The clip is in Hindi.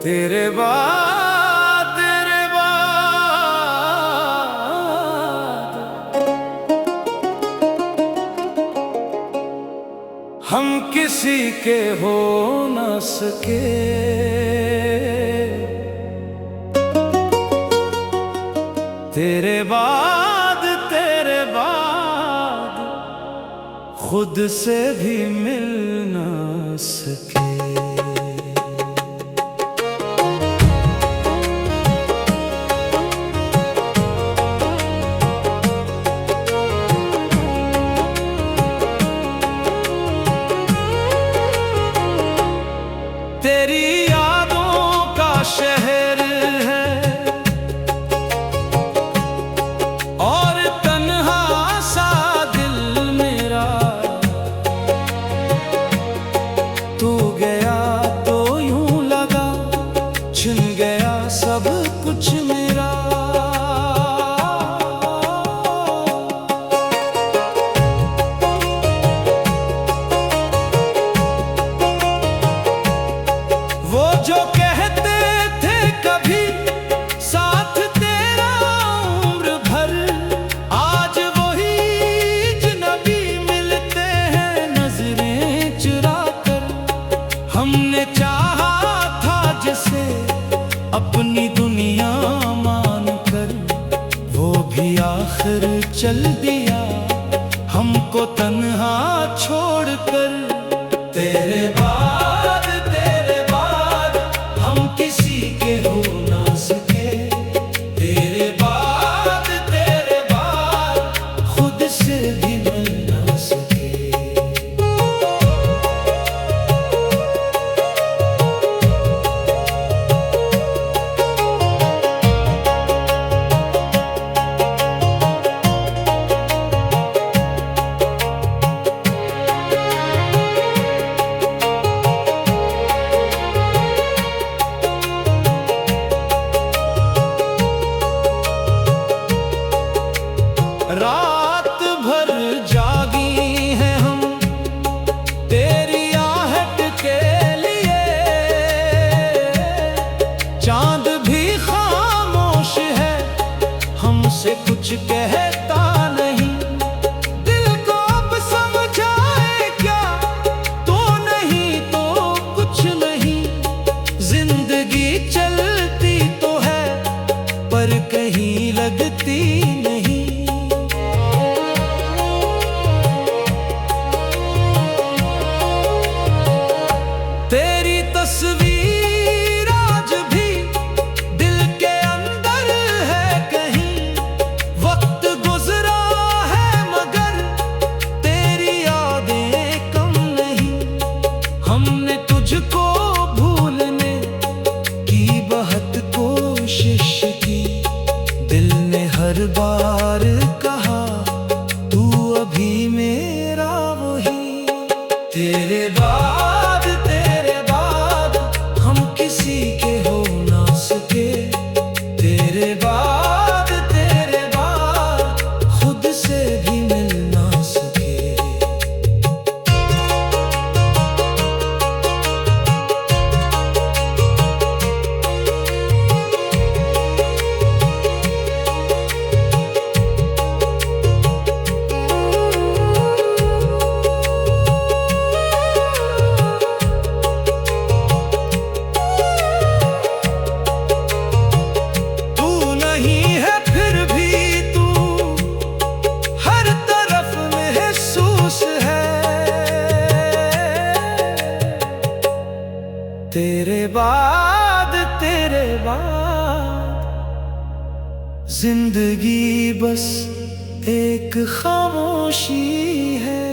तेरे बाद हम किसी के हो न सके। तेरे बाद खुद से भी मिल न सके। तेरी यादों का शहर है और तन्हा सा दिल मेरा। तू गया तो यूं लगा छिन गया सब कुछ मेरा। जो कहते थे कभी साथ तेरा उम्र भर, आज वही अजनबी मिलते हैं नजरें चुरा कर। हमने चाहा था जिसे अपनी दुनिया मानकर, वो भी आखिर चल दिया हमको तन्हा छोड़कर। तेरे बाद हम किसी के हो ना सके। तेरे बाद खुद से भी मिल ना सके। रात भर जागी हैं हम तेरी आहट के लिए। चांद भी खामोश है हमसे कुछ कहता नहीं। दिल को अब समझाए क्या, तो नहीं तो कुछ नहीं। जिंदगी चलती तो है पर कहीं लगती नहीं। तेरी तस्वीर आज भी दिल के अंदर है कहीं। वक्त गुजरा है मगर तेरी यादें कम नहीं। हमने तुझको भूलने की बहुत कोशिश की। दिल ने हर बार कहा तू अभी मेरा वही। तेरे बाद किसी के हो ना सके। तेरे बाद खुद से भी मिल ना सके। तेरे बाद जिंदगी बस एक खामोशी है।